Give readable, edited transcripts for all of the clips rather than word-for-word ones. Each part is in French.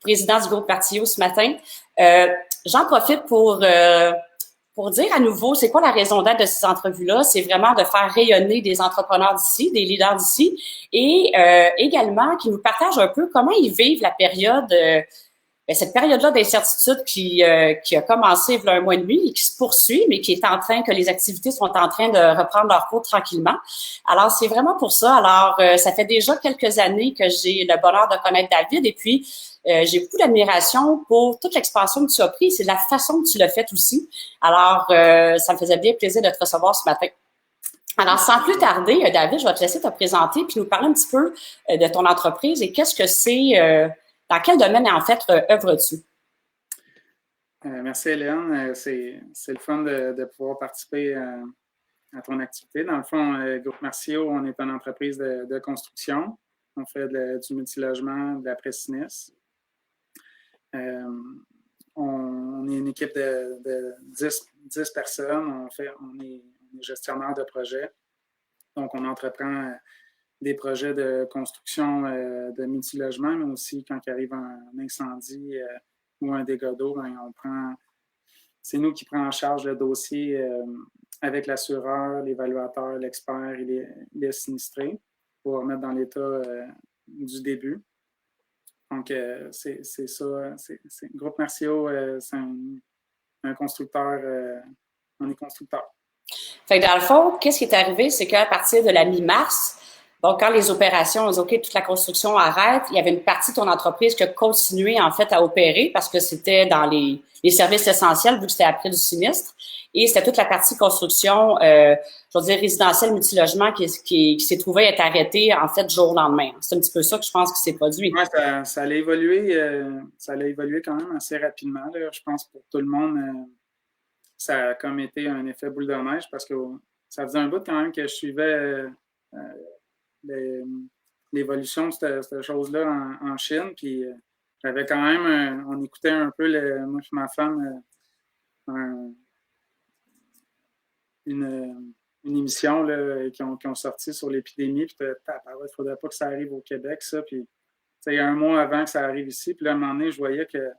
président du groupe Martillot ce matin. J'en profite pour dire à nouveau, c'est quoi la raison d'être de ces entrevues-là? C'est vraiment de faire rayonner des entrepreneurs d'ici, des leaders d'ici, et également qui nous partagent un peu comment ils vivent la période, cette période-là d'incertitude qui a commencé il y a un mois et demi et qui se poursuit, mais qui est en train, que les activités sont en train de reprendre leur cours tranquillement. Alors, c'est vraiment pour ça. Alors, ça fait déjà quelques années que j'ai le bonheur de connaître David et puis j'ai beaucoup d'admiration pour toute l'expansion que tu as prise. C'est de la façon que tu l'as faite aussi. Alors, ça me faisait bien plaisir de te recevoir ce matin. Alors, sans plus tarder, David, je vais te laisser te présenter puis nous parler un petit peu de ton entreprise et qu'est-ce que c'est, dans quel domaine, en fait, œuvres-tu? Merci, Hélène. C'est le fun de pouvoir participer à ton activité. Dans le fond, Groupe Martillot, on est une entreprise de construction. On fait du multilogement, de l'après-sinistre. On est une équipe de 10 personnes. On est gestionnaire de projet. Donc, on entreprend des projets de construction de multilogement, mais aussi quand il arrive un incendie ou un dégât d'eau, c'est nous qui prenons en charge le dossier avec l'assureur, l'évaluateur, l'expert et les sinistrés pour remettre dans l'état du début. Donc, c'est ça. Groupe Martillot, c'est un constructeur. On est constructeur. Fait que dans le fond, qu'est-ce qui est arrivé, c'est qu'à partir de la mi-mars, donc quand les opérations, OK, toute la construction arrête, il y avait une partie de ton entreprise qui a continué en fait à opérer parce que c'était dans les services essentiels vu que c'était après du sinistre. Et c'était toute la partie construction, je veux dire résidentielle multilogement qui s'est trouvée être arrêtée en fait du jour au lendemain. C'est un petit peu ça que je pense qui s'est produit. Oui, ça allait évoluer quand même assez rapidement. Là. Je pense pour tout le monde, ça a comme été un effet boule de neige parce que ça faisait un bout quand même que je suivais l'évolution de cette chose-là en Chine. Puis j'avais quand même, on écoutait un peu, moi et ma femme, une émission là, qui ont sorti sur l'épidémie. Puis il ne faudrait pas que ça arrive au Québec, ça. Puis il y a un mois avant que ça arrive ici. Puis là, à un moment donné, je voyais que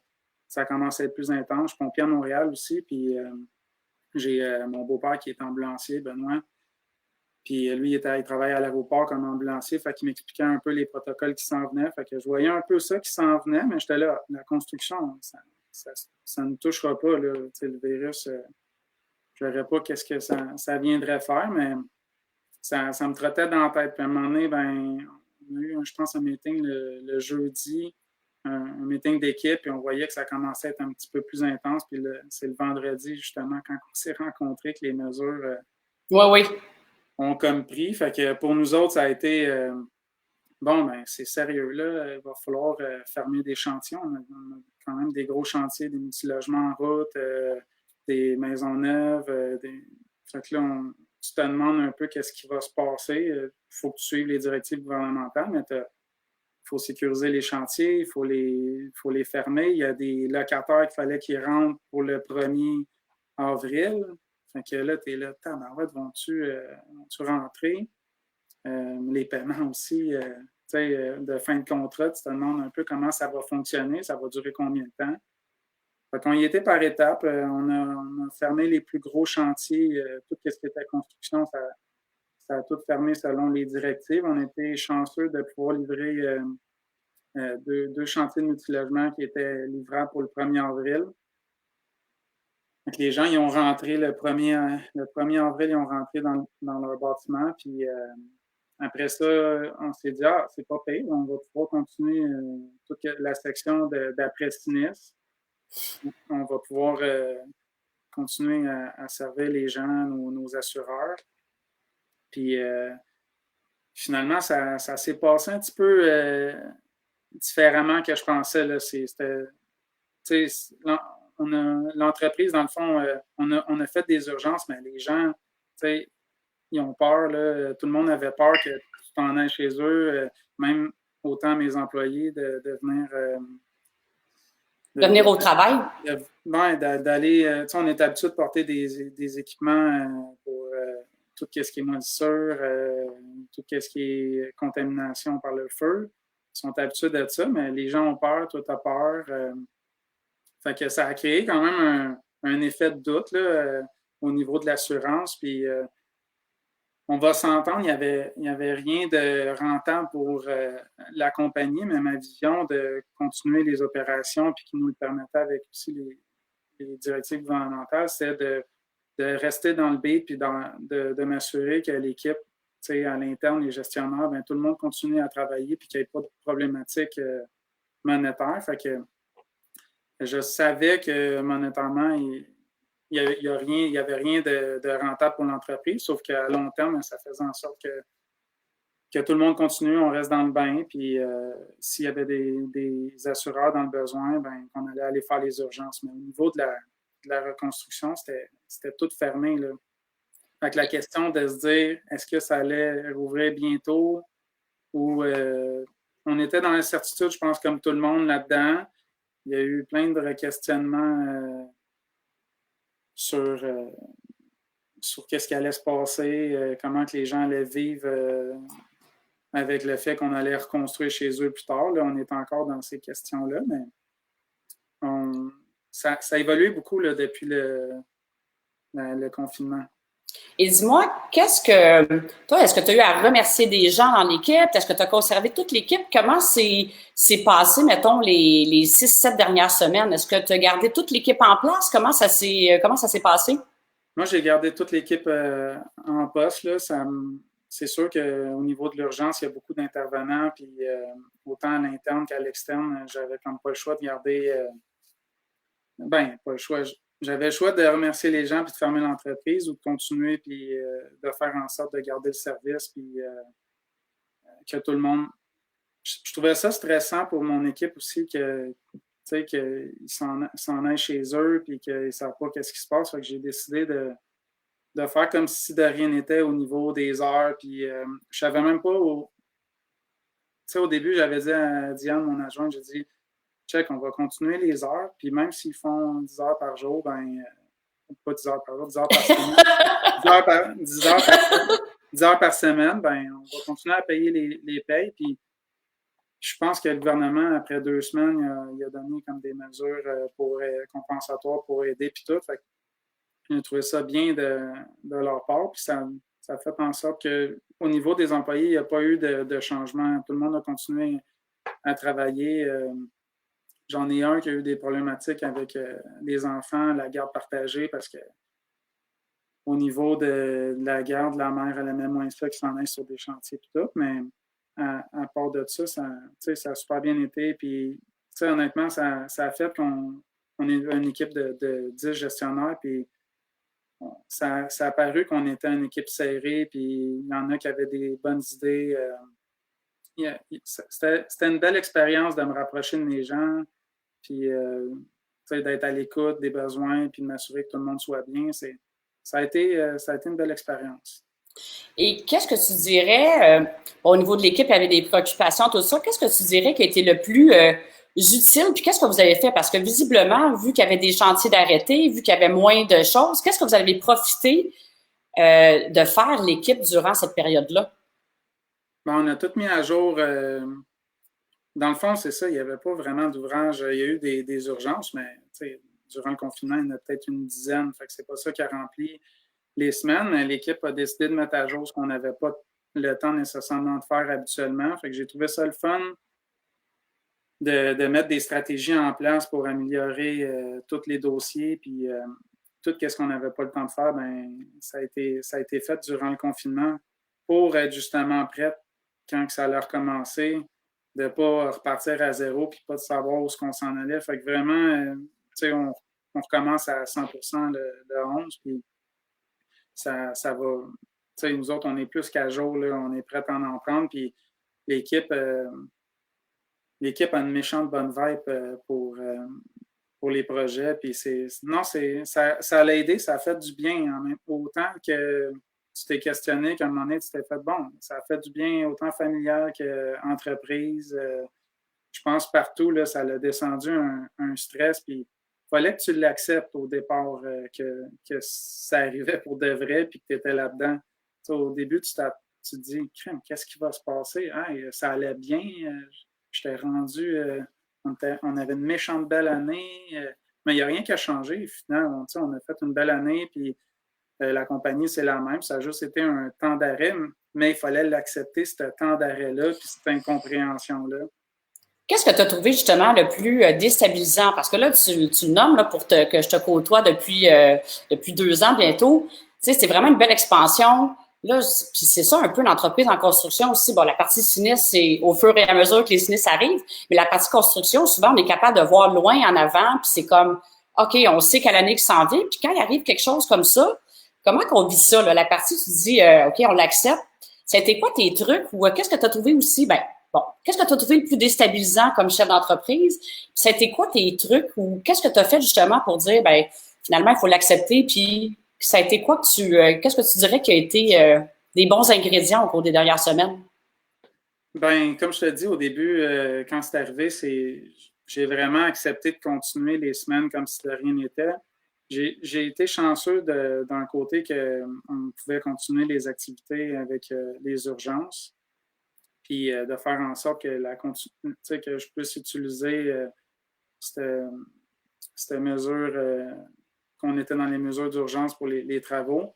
ça commençait à être plus intense. Je pompier à Montréal aussi. Puis j'ai mon beau-père qui est ambulancier, Benoît. Puis lui, il travaille à l'aéroport comme ambulancier, fait qu'il m'expliquait un peu les protocoles qui s'en venaient. Fait que je voyais un peu ça qui s'en venait, mais j'étais là, la construction, ça ne touchera pas, là, le virus. Je ne verrais pas qu'est-ce que ça viendrait faire, mais ça me trottait dans la tête. Puis à un moment donné, on a eu, je pense, un meeting le jeudi, un meeting d'équipe, puis on voyait que ça commençait à être un petit peu plus intense. Puis c'est le vendredi, justement, quand on s'est rencontrés, que les mesures oui. ont comme pris. Fait que pour nous autres, ça a été c'est sérieux, là. Il va falloir fermer des chantiers. On a quand même des gros chantiers, des multilogements en route, des maisons neuves. Fait que là, tu te demandes un peu qu'est-ce qui va se passer. Il faut que tu suives les directives gouvernementales, mais il faut sécuriser les chantiers, il faut les fermer. Il y a des locataires qu'il fallait qu'ils rentrent pour le 1er avril. Fait que là, tu es là, vont-tu rentrer? Les paiements aussi, de fin de contrat, tu te demandes un peu comment ça va fonctionner, ça va durer combien de temps. Fait qu'on y était par étapes. On a fermé les plus gros chantiers, tout ce qui était construction, ça a tout fermé selon les directives. On était chanceux de pouvoir livrer deux chantiers de multilogement qui étaient livrables pour le 1er avril. Donc, les gens, ils ont rentré le 1er avril, ils ont rentré dans leur bâtiment. Puis après ça, on s'est dit, c'est pas pire, on va pouvoir continuer toute la section d'après-sinistre. On va pouvoir continuer à servir les gens, nos assureurs. Puis finalement, ça s'est passé un petit peu différemment que je pensais. Là. L'entreprise, dans le fond, on a fait des urgences, mais les gens, ils ont peur. Là. Tout le monde avait peur que tu t'en ailles chez eux, même autant mes employés, de venir... de venir au travail? D'aller... on est habitué de porter des équipements pour tout ce qui est moisissure, tout ce qui est contamination par le feu. sont habitués de ça, mais les gens ont peur, toi, t'as peur. Fait que ça a créé quand même un effet de doute là, au niveau de l'assurance. Puis on va s'entendre, il y avait rien de rentable pour la compagnie, mais ma vision de continuer les opérations puis qui nous le permettait avec aussi les directives gouvernementales, c'est de rester dans le beat puis de m'assurer que l'équipe, à l'interne, les gestionnaires, ben, tout le monde continue à travailler puis qu'il n'y ait pas de problématique monétaire. Fait que je savais que monétairement, il y avait rien de rentable pour l'entreprise, sauf qu'à long terme, ça faisait en sorte que tout le monde continue, on reste dans le bain, puis s'il y avait des assureurs dans le besoin, ben, on allait aller faire les urgences. Mais au niveau de la reconstruction, c'était tout fermé, là. Fait que la question de se dire, est-ce que ça allait rouvrir bientôt ou on était dans l'incertitude, je pense, comme tout le monde là-dedans. Il y a eu plein de questionnements sur qu'est-ce qui allait se passer, comment que les gens allaient vivre avec le fait qu'on allait reconstruire chez eux plus tard. Là, on est encore dans ces questions-là, mais ça a évolué beaucoup là, depuis le confinement. Et dis-moi, est-ce que tu as eu à remercier des gens dans l'équipe? Est-ce que tu as conservé toute l'équipe? Comment c'est passé, mettons, les 6-7 dernières semaines? Est-ce que tu as gardé toute l'équipe en place? Comment ça s'est passé? Moi, j'ai gardé toute l'équipe en poste. Là. C'est sûr qu'au niveau de l'urgence, il y a beaucoup d'intervenants, puis autant à l'interne qu'à l'externe, j'avais comme pas le choix de garder. Pas le choix. J'avais le choix de remercier les gens puis de fermer l'entreprise ou de continuer puis de faire en sorte de garder le service puis que tout le monde. Je trouvais ça stressant pour mon équipe aussi qu'ils s'en aillent chez eux puis qu'ils ne savent pas qu'est-ce qui se passe. Fait que j'ai décidé de faire comme si de rien n'était au niveau des heures. Puis je savais même pas. Au début, j'avais dit à Diane, mon adjointe, j'ai dit check, on va continuer les heures. Puis même s'ils font 10 heures par jour, pas 10 heures par jour, 10 heures par semaine. 10 heures par semaine, on va continuer à payer les payes. Puis je pense que le gouvernement, après 2 semaines, il a donné comme des mesures compensatoires pour aider puis tout. Fait que j'ai trouvé ça bien de leur part. Puis ça fait en sorte qu'au niveau des employés, il n'y a pas eu de changement. Tout le monde a continué à travailler. J'en ai un qui a eu des problématiques avec les enfants, la garde partagée, parce que au niveau de la garde, la mère, elle aimait moins ça qui s'en aille sur des chantiers et tout. Mais à part de ça, ça a super bien été. Puis, honnêtement, ça a fait qu'on est une équipe de 10 gestionnaires. Puis, ça a paru qu'on était une équipe serrée. Puis, il y en a qui avaient des bonnes idées. C'était une belle expérience de me rapprocher de mes gens. Puis, d'être à l'écoute des besoins, puis de m'assurer que tout le monde soit bien, ça a été une belle expérience. Et qu'est-ce que tu dirais, au niveau de l'équipe, il y avait des préoccupations, tout ça, qu'est-ce que tu dirais qui a été le plus utile, puis qu'est-ce que vous avez fait? Parce que visiblement, vu qu'il y avait des chantiers d'arrêtés, vu qu'il y avait moins de choses, qu'est-ce que vous avez profité de faire l'équipe durant cette période-là? On a tout mis à jour. Dans le fond, c'est ça, il n'y avait pas vraiment d'ouvrage. Il y a eu des urgences, mais durant le confinement, il y en a peut-être une dizaine. Fait que c'est pas ça qui a rempli les semaines. L'équipe a décidé de mettre à jour ce qu'on n'avait pas le temps nécessairement de faire habituellement. Fait que j'ai trouvé ça le fun de mettre des stratégies en place pour améliorer tous les dossiers. Puis tout ce qu'on n'avait pas le temps de faire, ça a été fait durant le confinement pour être justement prête quand ça allait recommencer, de ne pas repartir à zéro puis pas de savoir où on s'en allait. Fait que vraiment, on recommence à 100% le 11, puis ça va. Nous autres, on est plus qu'à jour, là, on est prêts à en prendre, puis l'équipe a une méchante bonne vibe pour les projets, puis ça l'a aidé, ça a fait du bien, en même autant que tu t'es questionné qu'à un moment donné, tu t'es fait bon. Ça a fait du bien autant familial qu'entreprise. Je pense partout, là, ça l'a descendu un stress. Puis il fallait que tu l'acceptes au départ, que ça arrivait pour de vrai puis que tu étais là-dedans. Au début, tu te dis, qu'est-ce qui va se passer? Ça allait bien. j'étais rendu, on avait une méchante belle année, mais il n'y a rien qui a changé. Finalement, on a fait une belle année, puis la compagnie, c'est la même. Ça a juste été un temps d'arrêt, mais il fallait l'accepter, ce temps d'arrêt-là, puis cette incompréhension-là. Qu'est-ce que tu as trouvé justement le plus déstabilisant? Parce que là, tu le nommes là, que je te côtoie depuis 2 ans bientôt. Tu sais, c'est vraiment une belle expansion. Là, puis c'est ça un peu l'entreprise en construction aussi. Bon, la partie sinistre, c'est au fur et à mesure que les sinistres arrivent. Mais la partie construction, souvent, on est capable de voir loin en avant. Puis c'est comme, OK, on sait quelle année qui s'en vient. Puis quand il arrive quelque chose comme ça, comment qu'on vit ça? Là? La partie, tu te dis, OK, on l'accepte. Ça a été quoi tes trucs? Ou qu'est-ce que tu as trouvé aussi? Ben, bon, qu'est-ce que tu as trouvé le plus déstabilisant comme chef d'entreprise? Ça a été quoi tes trucs ou qu'est-ce que tu as fait justement pour dire, ben, finalement, il faut l'accepter, puis ça a été quoi qu'est-ce que tu dirais qui a été des bons ingrédients au cours des dernières semaines? Ben, comme je te dis au début, quand c'est arrivé, j'ai vraiment accepté de continuer les semaines comme si de rien n'était. J'ai été chanceux d'un côté qu'on pouvait continuer les activités avec les urgences, puis de faire en sorte que que je puisse utiliser cette, cette mesure, qu'on était dans les mesures d'urgence pour les travaux.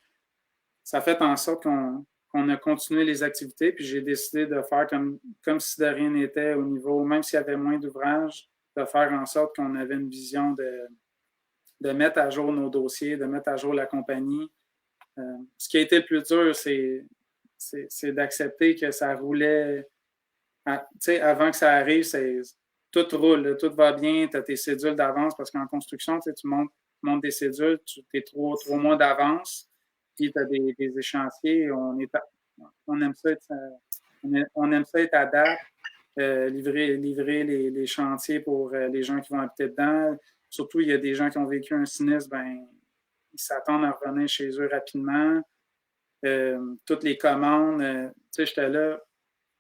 Ça a fait en sorte qu'on a continué les activités, puis j'ai décidé de faire comme si de rien n'était au niveau, même s'il y avait moins d'ouvrages, de faire en sorte qu'on avait une vision de mettre à jour nos dossiers, de mettre à jour la compagnie. Ce qui a été le plus dur, c'est d'accepter que ça roulait. Avant que ça arrive, tout roule, tout va bien, tu as tes cédules d'avance parce qu'en construction, tu montes des cédules, tu es 3 mois d'avance, puis tu as des échéanciers. On aime ça être à date, livrer les chantiers pour les gens qui vont habiter dedans. Surtout, il y a des gens qui ont vécu un sinistre, ben, ils s'attendent à revenir chez eux rapidement. Toutes les commandes, j'étais là.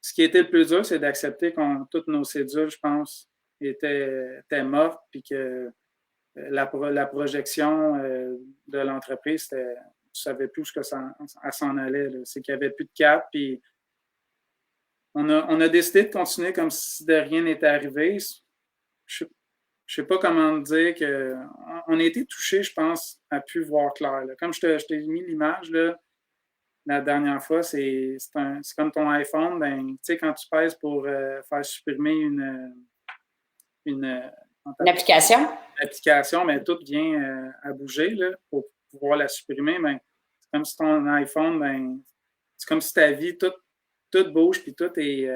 Ce qui était le plus dur, c'est d'accepter que toutes nos cédules, je pense, étaient mortes, puis que la projection de l'entreprise, tu ne savais plus où ça s'en allait. C'est qu'il n'y avait plus de cap, puis on a décidé de continuer comme si de rien n'était arrivé. Je ne sais pas comment dire on a été touchés, je pense, à plus voir clair. Là. Comme je t'ai mis l'image, là, la dernière fois, c'est comme ton iPhone, ben, tu sais, quand tu pèses pour faire supprimer une application, mais tout vient à bouger là, pour pouvoir la supprimer. Ben, c'est comme si ton iPhone, ben, c'est comme si ta vie, tout bouge, puis tout est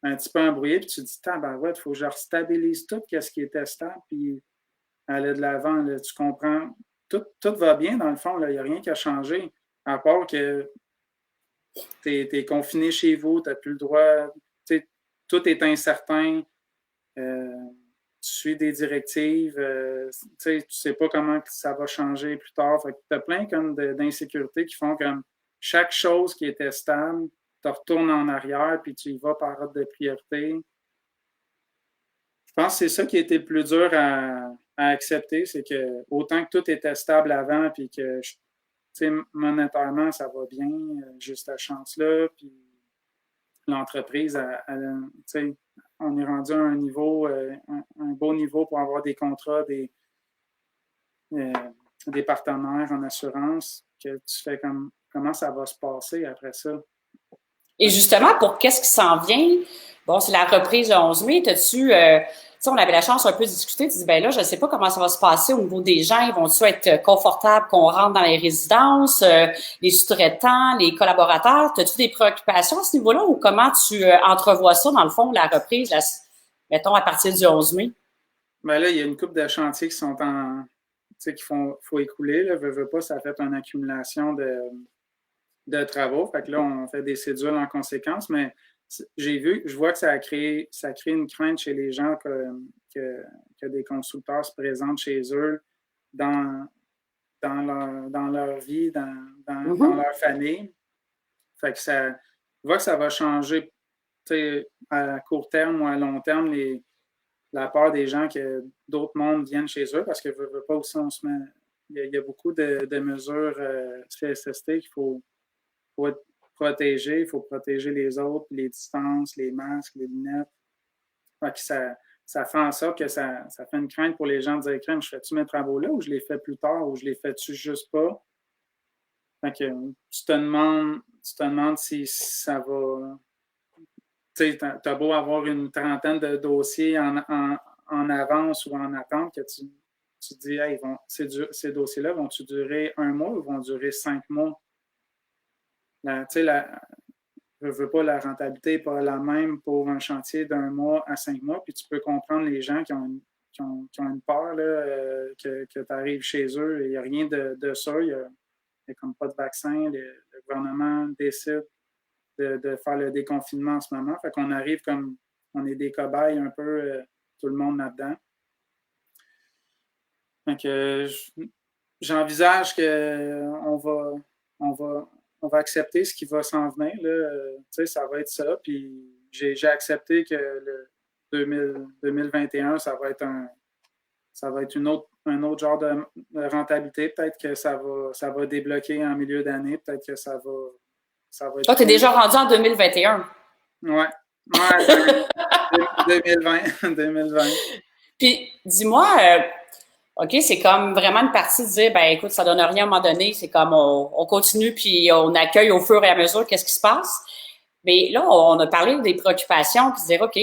un petit peu embrouillé, puis tu te dis, ben ouais, il faut que je restabilise tout, qu'est-ce qui était stable, puis aller de l'avant, là, tu comprends. Tout va bien, dans le fond, il n'y a rien qui a changé, à part que tu es confiné chez vous, tu n'as plus le droit, tout est incertain, tu suis des directives, tu ne sais pas comment ça va changer plus tard. Tu as plein comme d'insécurités qui font comme chaque chose qui était stable, tu retournes en arrière puis tu y vas par ordre de priorité. Je pense que c'est ça qui a été le plus dur à accepter, c'est que autant que tout était stable avant puis que monétairement, ça va bien, juste la chance-là, puis l'entreprise, on est rendu à un niveau, un beau niveau pour avoir des contrats, des partenaires en assurance, que tu fais comment ça va se passer après ça. Et justement, pour qu'est-ce qui s'en vient? Bon, c'est la reprise le 11 mai. T'as-tu, on avait la chance un peu de discuter. Tu dis, ben là, je ne sais pas comment ça va se passer au niveau des gens. Ils vont-tu être confortables qu'on rentre dans les résidences, les sous-traitants, les collaborateurs? As-tu des préoccupations à ce niveau-là ou comment tu entrevois ça, dans le fond, la reprise, mettons, à partir du 11 mai? Ben là, il y a une couple de chantiers qui sont faut écouler. Là, veux pas, ça fait une accumulation de travaux. Fait que là, on fait des cédules en conséquence, mais je vois que ça crée une crainte chez les gens que des constructeurs se présentent chez eux dans leur vie, dans leur famille. Fait que je vois que ça va changer à court terme ou à long terme la peur des gens que d'autres mondes viennent chez eux parce que veut pas aussi il y a beaucoup de mesures CSST qu'il faut être protégé, il faut protéger les autres, les distances, les masques, les lunettes. Ça fait en sorte que ça fait une crainte pour les gens de dire, crème, je fais-tu mes travaux là ou je les fais plus tard ou je les fais-tu juste pas? Fait que tu te demandes si ça va. Tu sais, t'as beau avoir une trentaine de dossiers en avance ou en attente que tu te dis, hey, ces dossiers-là vont-tu durer 1 mois ou vont durer 5 mois? Tu sais, je veux pas, la rentabilité n'est pas la même pour un chantier d'1 mois à 5 mois, puis tu peux comprendre les gens qui ont une peur là, que tu arrives chez eux et il n'y a rien de ça. Il n'y a comme pas de vaccin. Le gouvernement décide de faire le déconfinement en ce moment. Fait qu'on arrive comme on est des cobayes un peu tout le monde là-dedans. Donc, j'envisage qu'on va accepter ce qui va s'en venir. Tu sais, ça va être ça. Puis j'ai accepté que le 2021, ça va être un autre genre de rentabilité. Peut-être que ça va débloquer en milieu d'année. Peut-être que ça va être. Ah, t'es déjà rendu en 2021. Ouais. 2020. Puis, dis-moi, OK, c'est comme vraiment une partie de dire, ben écoute, ça donne rien à un moment donné, c'est comme on continue puis on accueille au fur et à mesure qu'est-ce qui se passe. Mais là, on a parlé des préoccupations puis de dire, OK,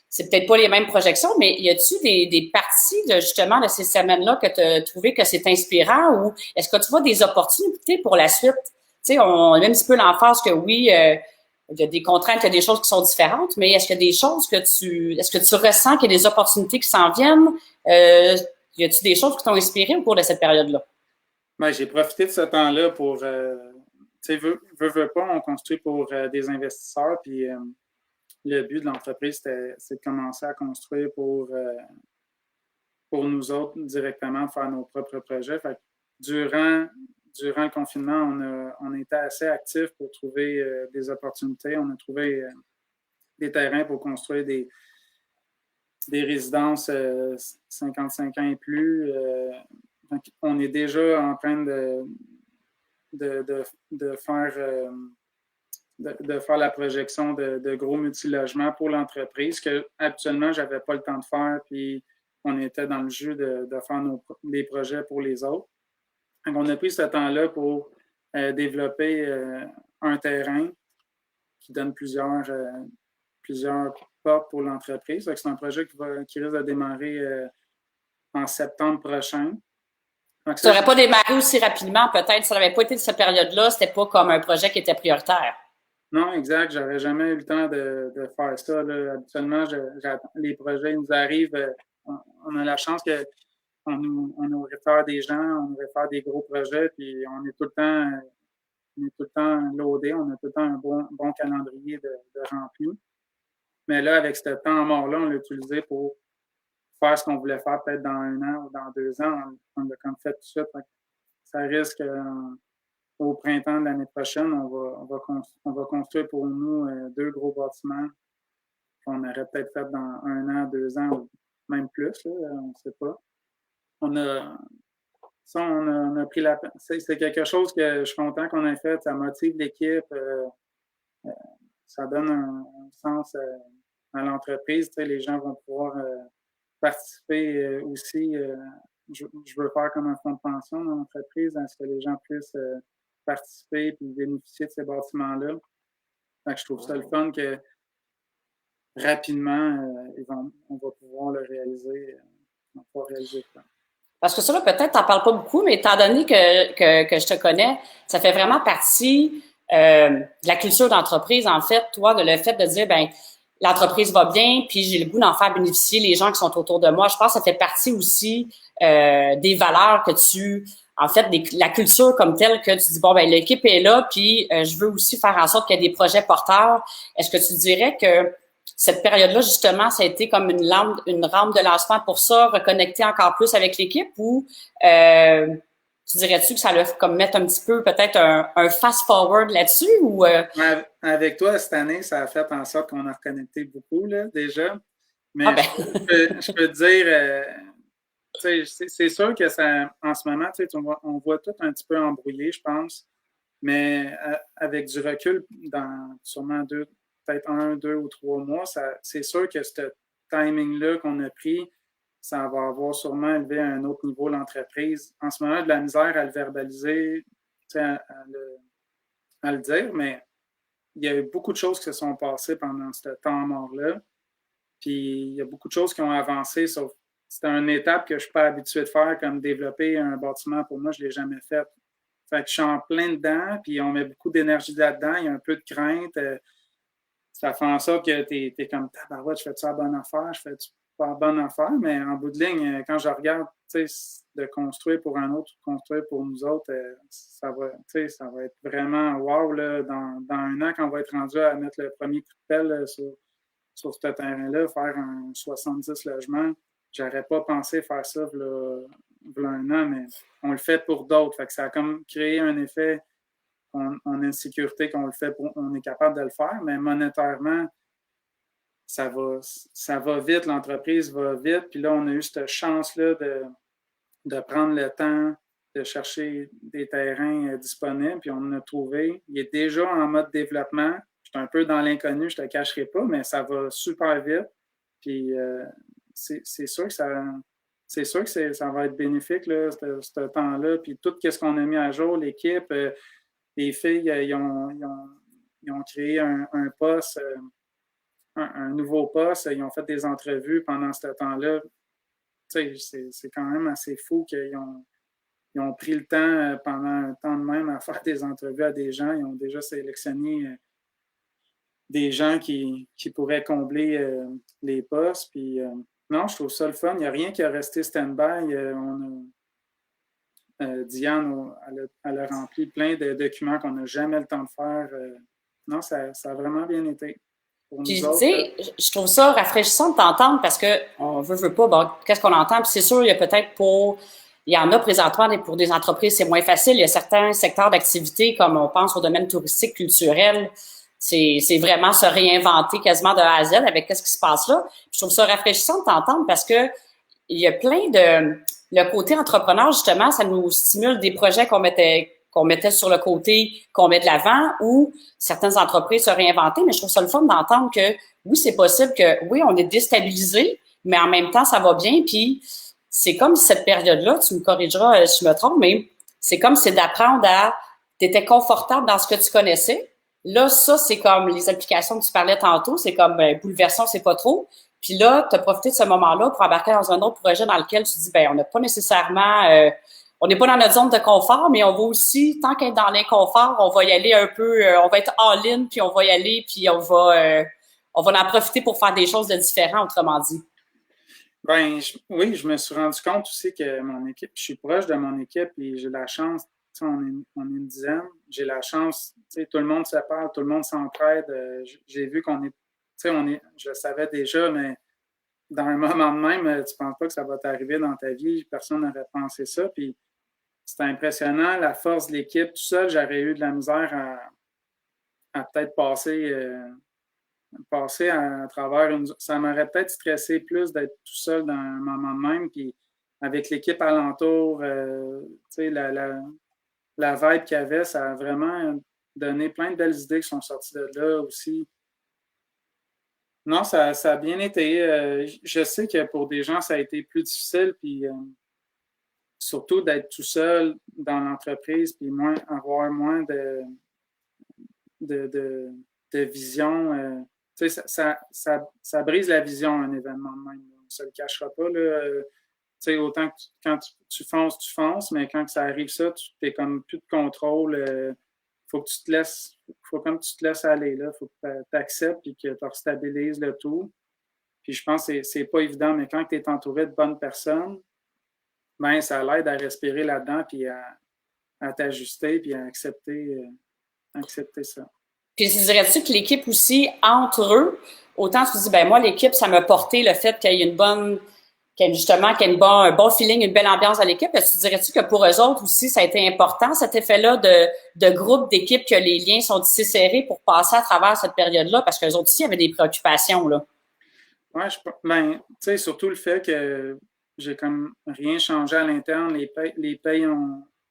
c'est peut-être pas les mêmes projections, mais y a-tu des parties de justement de ces semaines-là que tu as trouvé que c'est inspirant ou est-ce que tu vois des opportunités pour la suite? Tu sais, on a un petit peu l'emphase que oui, il y a des contraintes, il y a des choses qui sont différentes, mais est-ce qu'il y a des choses est-ce que tu ressens qu'il y a des opportunités qui s'en viennent? Y a-t-il des choses qui t'ont inspiré au cours de cette période-là? Ben, j'ai profité de ce temps-là pour, tu sais, veux pas, on construit pour des investisseurs, puis le but de l'entreprise, c'est de commencer à construire pour nous autres directement, de faire nos propres projets. Fait que durant le confinement, on était assez actifs pour trouver des opportunités. On a trouvé des terrains pour construire des résidences 55 ans et plus. Donc, on est déjà en train de faire la projection de gros multilogements pour l'entreprise que habituellement je n'avais pas le temps de faire, puis on était dans le jeu de faire des projets pour les autres. Donc, on a pris ce temps-là pour développer un terrain qui donne plusieurs portes pour l'entreprise. C'est un projet qui risque de démarrer en septembre prochain. Donc, ça n'aurait pas démarré aussi rapidement, peut-être. Ça n'avait pas été de cette période-là. C'était pas comme un projet qui était prioritaire. Non, exact. J'aurais jamais eu le temps de faire ça. Là. Habituellement, les projets nous arrivent. On a la chance qu'on nous réfère des gens, on nous réfère des gros projets, puis on est tout le temps loadé, on a tout le temps un bon calendrier de rempli. Mais là, avec ce temps mort-là, on l'a utilisé pour faire ce qu'on voulait faire peut-être dans 1 an ou dans 2 ans. On l'a comme fait tout de suite. Ça risque au printemps de l'année prochaine, on va construire pour nous 2 gros bâtiments qu'on aurait peut-être fait dans 1 an, 2 ans ou même plus. Là, on ne sait pas. On a pris la peine. C'est quelque chose que je suis content qu'on ait fait. Ça motive l'équipe. Ça donne un sens à l'entreprise. Les gens vont pouvoir participer aussi. Je veux faire comme un fonds de pension dans l'entreprise, à ce que les gens puissent participer et bénéficier de ces bâtiments-là. Je trouve ça le fun que rapidement, on va pouvoir le réaliser. On va pouvoir réaliser ça. Parce que ça, là, peut-être, t'en parles pas beaucoup, mais étant donné que je te connais, ça fait vraiment partie de la culture d'entreprise, en fait, toi, de le fait de dire, ben l'entreprise va bien, puis j'ai le goût d'en faire bénéficier les gens qui sont autour de moi. Je pense que ça fait partie aussi des valeurs que en fait, la culture comme telle que tu dis, bon, ben l'équipe est là, puis je veux aussi faire en sorte qu'il y ait des projets porteurs. Est-ce que tu dirais que cette période-là, justement, ça a été comme une rampe de lancement pour ça, reconnecter encore plus avec l'équipe, ou tu dirais-tu que ça l'a comme mettre un petit peu peut-être un fast-forward là-dessus? Ou Avec toi, cette année, ça a fait en sorte qu'on a reconnecté beaucoup, là, déjà. Mais je peux te dire, c'est sûr que ça, en ce moment, on voit tout un petit peu embrouillé, je pense. Mais avec du recul, dans sûrement peut-être 1, 2 ou 3 mois, c'est sûr que timing-là qu'on a pris, ça va avoir sûrement élevé à un autre niveau l'entreprise. En ce moment, de la misère à le verbaliser, à le dire, mais il y a eu beaucoup de choses qui se sont passées pendant ce temps mort-là. Puis il y a beaucoup de choses qui ont avancé, sauf c'était une étape que je ne suis pas habitué de faire, comme développer un bâtiment. Pour moi, je ne l'ai jamais fait. Fait que je suis en plein dedans, puis on met beaucoup d'énergie là-dedans. Il y a un peu de crainte. Ça fait en sorte que tu es comme, tabarouette, je fais-tu la bonne affaire? Je fais-tu pas la bonne affaire? Mais en bout de ligne, quand je regarde, de construire pour un autre, construire pour nous autres, ça va être vraiment wow, là, dans un an, quand on va être rendu à mettre le premier coup de pelle sur ce terrain-là, faire un 70 logements. J'aurais pas pensé faire ça v'là un an, mais on le fait pour d'autres. Fait que ça a comme créé un effet, on a une sécurité qu'on le fait, on est capable de le faire, mais monétairement, ça va vite, l'entreprise va vite. Puis là, on a eu cette chance-là de prendre le temps de chercher des terrains disponibles, puis on en a trouvé. Il est déjà en mode développement. Je suis un peu dans l'inconnu, je ne te cacherai pas, mais ça va super vite. Puis c'est sûr que ça va être bénéfique, là, ce temps-là. Puis tout ce qu'on a mis à jour, l'équipe, les filles, ils ont créé un poste, un nouveau poste. Ils ont fait des entrevues pendant ce temps-là. C'est quand même assez fou qu'ils ont pris le temps pendant un temps de même à faire des entrevues à des gens. Ils ont déjà sélectionné des gens qui pourraient combler les postes. Puis non, je trouve ça le fun. Il n'y a rien qui a resté stand-by. Diane, elle a rempli plein de documents qu'on n'a jamais le temps de faire. Non, ça a vraiment bien été. Puis, tu sais, je trouve ça rafraîchissant de t'entendre parce que on veut pas, bon, qu'est-ce qu'on entend? Puis c'est sûr, il y a peut-être il y en a présentement, pour des entreprises, c'est moins facile. Il y a certains secteurs d'activité, comme on pense au domaine touristique, culturel, c'est vraiment se réinventer quasiment de A à Z avec qu'est-ce qui se passe là. Je trouve ça rafraîchissant de t'entendre parce que il y a plein le côté entrepreneur, justement, ça nous stimule des projets qu'on mettait sur le côté, qu'on met de l'avant, ou certaines entreprises se réinventer, mais je trouve ça le fun d'entendre que oui, c'est possible que, oui, on est déstabilisé, mais en même temps, ça va bien, puis c'est comme cette période-là, tu me corrigeras si je me trompe, mais c'est comme c'est d'apprendre t'étais confortable dans ce que tu connaissais. Là, ça, c'est comme les applications que tu parlais tantôt, c'est comme, bouleversant, c'est pas trop. Puis là, tu as profité de ce moment-là pour embarquer dans un autre projet dans lequel tu dis, on n'a pas nécessairement, on n'est pas dans notre zone de confort, mais on va aussi, tant qu'être dans l'inconfort, on va y aller un peu, on va être all-in, puis on va y aller, puis on va en profiter pour faire des choses de différentes, autrement dit. Oui, je me suis rendu compte aussi que mon équipe, je suis proche de mon équipe et j'ai la chance, on est une dizaine, j'ai la chance, tout le monde se parle, tout le monde s'entraide. J'ai vu qu'on est, je le savais déjà, mais dans un moment de même, tu ne penses pas que ça va t'arriver dans ta vie, personne n'aurait pensé ça. Puis c'est impressionnant, la force de l'équipe. Tout seul, j'aurais eu de la misère à peut-être passer à travers ça m'aurait peut-être stressé plus d'être tout seul dans un moment de même. Puis avec l'équipe alentour, la vibe qu'il y avait, ça a vraiment donné plein de belles idées qui sont sorties de là aussi. Non, ça a bien été. Je sais que pour des gens, ça a été plus difficile, puis surtout d'être tout seul dans l'entreprise, puis avoir moins de vision. Ça brise la vision, un événement de même. On ne se le cachera pas. Autant que quand tu fonces, mais quand ça arrive ça, tu n'es comme plus de contrôle. Faut que tu te laisses aller. Il faut que tu acceptes et que tu restabilises le tout. Puis je pense que c'est pas évident, mais quand tu es entouré de bonnes personnes, ça l'aide à respirer là-dedans puis à t'ajuster puis à accepter ça. Puis dirais-tu que l'équipe aussi, entre eux, autant tu dis, moi, l'équipe, ça m'a porté le fait qu'il y ait qu'il y ait un bon feeling, une belle ambiance à l'équipe. Tu dirais-tu que pour eux autres aussi, ça a été important, cet effet-là de groupe, d'équipe, que les liens sont si serrés pour passer à travers cette période-là, parce qu'eux autres aussi avaient des préoccupations, là. Oui, tu sais, surtout le fait que j'ai comme rien changé à l'interne. Les payes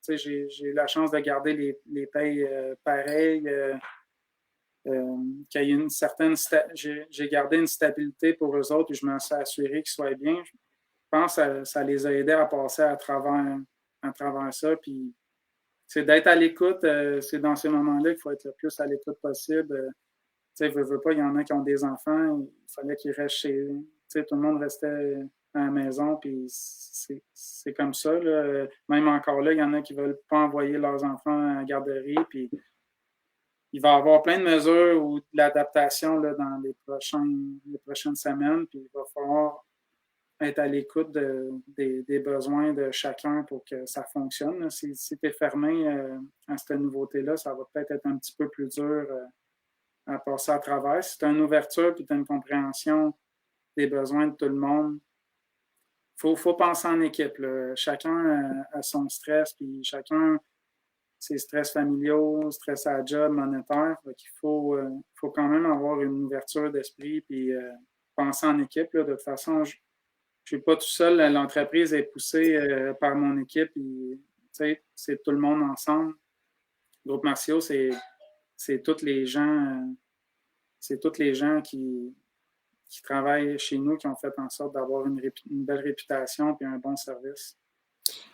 j'ai eu la chance de garder les payes pareilles. qu'il y ait une certaine... J'ai gardé une stabilité pour eux autres et je me suis assuré qu'ils soient bien. Je pense que ça les a aidés à passer à travers ça. Puis, c'est d'être à l'écoute. C'est dans ces moments-là qu'il faut être le plus à l'écoute possible. Tu sais, veux pas, il y en a qui ont des enfants, il fallait qu'ils restent chez eux. Tu sais, tout le monde restait à la maison, puis c'est comme ça. Là. Même encore là, il y en a qui veulent pas envoyer leurs enfants à la garderie, puis il va y avoir plein de mesures ou de l'adaptation là, dans les prochaines semaines, puis il va falloir être à l'écoute des besoins de chacun pour que ça fonctionne. Si tu es fermé à cette nouveauté-là, ça va peut-être être un petit peu plus dur à passer à travers. Si tu as une ouverture et tu as une compréhension des besoins de tout le monde, il faut penser en équipe. Là. Chacun a son stress, puis chacun ses stress familiaux, stress à la job, monétaire. Il faut quand même avoir une ouverture d'esprit puis penser en équipe. Là. De toute façon, je ne suis pas tout seul. L'entreprise est poussée par mon équipe. C'est tout le monde ensemble. Groupe Martiaux, c'est tous les gens. C'est tous les gens qui travaillent chez nous qui ont fait en sorte d'avoir une belle réputation et un bon service.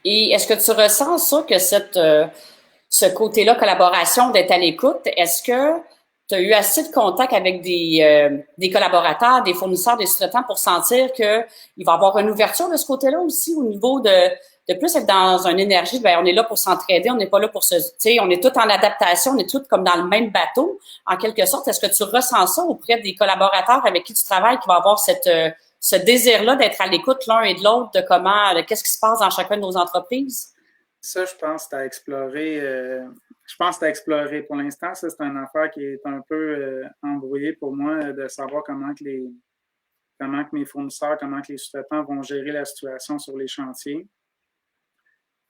Et est-ce que tu ressens ça, que ce côté-là, collaboration, d'être à l'écoute, est-ce que tu as eu assez de contact avec des collaborateurs, des fournisseurs, des sous-traitants pour sentir qu'il va y avoir une ouverture de ce côté-là aussi au niveau de plus être dans une énergie, ben on est là pour s'entraider, on n'est pas là pour tu sais, on est tous en adaptation, on est tous comme dans le même bateau, en quelque sorte. Est-ce que tu ressens ça auprès des collaborateurs avec qui tu travailles, qui va avoir ce désir-là d'être à l'écoute l'un et de l'autre, de qu'est-ce qui se passe dans chacune de nos entreprises? Ça, je pense que tu as exploré. Je pense que tu as exploré. Pour l'instant, ça, c'est une affaire qui est un peu embrouillée pour moi de savoir comment que mes fournisseurs, comment que les sous-traitants vont gérer la situation sur les chantiers.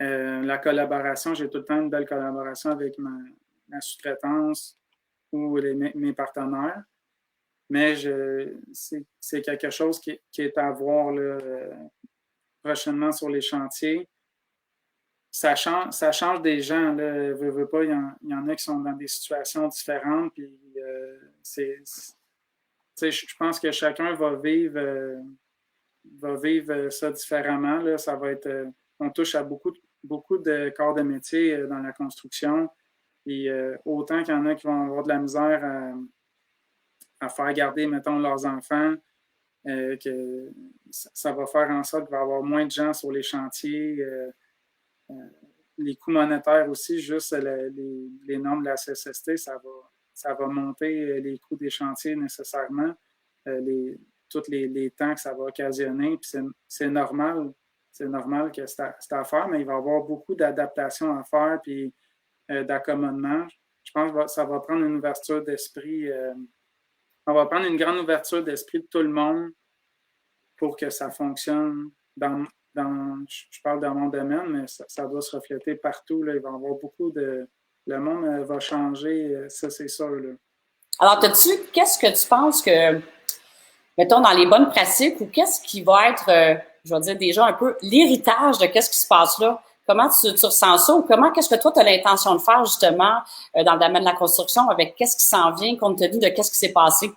La collaboration, j'ai tout le temps une belle collaboration avec ma sous-traitance ou mes partenaires. Mais c'est quelque chose qui est à voir là, prochainement sur les chantiers. Ça change des gens. Là, veux pas, il y en a qui sont dans des situations différentes. Puis, je pense que chacun va vivre ça différemment. Là. Ça va être, on touche à beaucoup de corps de métier dans la construction. Et autant qu'il y en a qui vont avoir de la misère à faire garder, mettons, leurs enfants, que ça va faire en sorte qu'il va y avoir moins de gens sur les chantiers. Les coûts monétaires aussi, juste les normes de la CSST, ça va monter les coûts des chantiers nécessairement, tous les temps que ça va occasionner. Puis c'est normal. C'est normal que c'est à faire, mais il va y avoir beaucoup d'adaptations à faire puis d'accommodement. Je pense que ça va prendre une ouverture d'esprit. On va prendre une grande ouverture d'esprit de tout le monde pour que ça fonctionne je parle dans mon domaine, mais ça doit se refléter partout. Là. Il va y avoir le monde va changer, ça c'est sûr. Là. Alors, qu'est-ce que tu penses que, mettons, dans les bonnes pratiques, ou qu'est-ce qui va être, je vais dire déjà un peu, l'héritage de qu'est-ce qui se passe là? Comment tu ressens ça, ou qu'est-ce que toi, tu as l'intention de faire, justement, dans le domaine de la construction, avec qu'est-ce qui s'en vient, compte tenu de qu'est-ce qui s'est passé?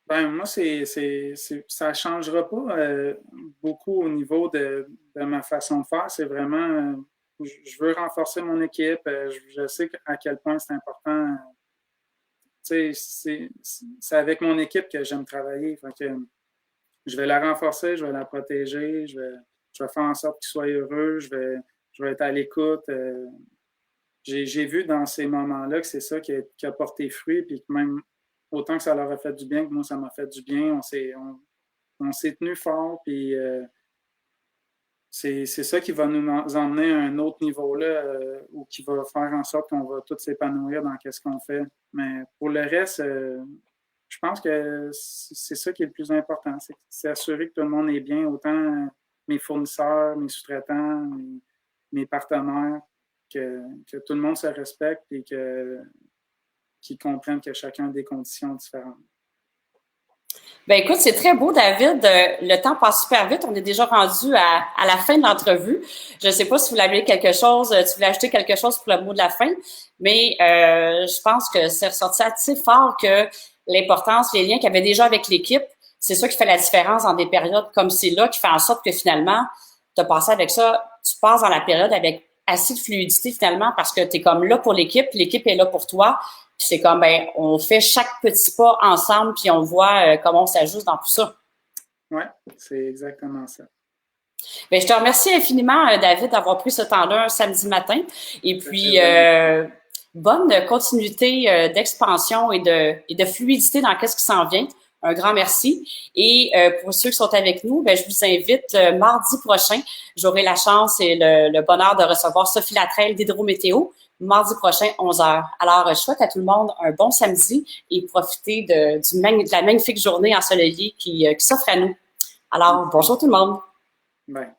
Ben, moi, ça ne changera pas beaucoup au niveau de ma façon de faire. C'est vraiment, je veux renforcer mon équipe. Je sais à quel point c'est important. Tu sais, c'est avec mon équipe que j'aime travailler. Fait que je vais la renforcer, je vais la protéger, je vais faire en sorte qu'ils soient heureux, je vais être à l'écoute. J'ai vu dans ces moments-là que c'est ça qui a porté fruit, puis que même autant que ça leur a fait du bien, que moi, ça m'a fait du bien. On s'est tenu fort, puis c'est ça qui va nous emmener à un autre niveau là, ou qui va faire en sorte qu'on va tous s'épanouir dans ce qu'on fait. Mais pour le reste, je pense que c'est ça qui est le plus important. C'est s'assurer que tout le monde est bien, autant mes fournisseurs, mes sous-traitants, mes partenaires, que tout le monde se respecte et qu'ils comprennent que chacun a des conditions différentes. Ben écoute, c'est très beau, David. Le temps passe super vite. On est déjà rendu à la fin de l'entrevue. Je ne sais pas si vous voulez quelque chose, tu voulais ajouter quelque chose pour le mot de la fin, mais je pense que c'est ressorti assez fort que l'importance, les liens qu'il y avait déjà avec l'équipe, c'est ça qui fait la différence dans des périodes comme celle-là, qui fait en sorte que finalement, tu as passé avec ça, tu passes dans la période avec assez de fluidité finalement parce que tu es comme là pour l'équipe est là pour toi. Puis c'est comme, ben, on fait chaque petit pas ensemble, puis on voit comment on s'ajuste dans tout ça. Oui, c'est exactement ça. Bien, je te remercie infiniment, David, d'avoir pris ce temps-là un samedi matin. Et puis, bonne continuité d'expansion et de fluidité dans qu'est-ce qui s'en vient. Un grand merci. Et pour ceux qui sont avec nous, ben, je vous invite mardi prochain. J'aurai la chance et le bonheur de recevoir Sophie Latrelle d'Hydrométéo. Mardi prochain, 11 heures. Alors, je souhaite à tout le monde un bon samedi et profiter de la magnifique journée ensoleillée qui s'offre à nous. Alors, bonjour tout le monde. Bye.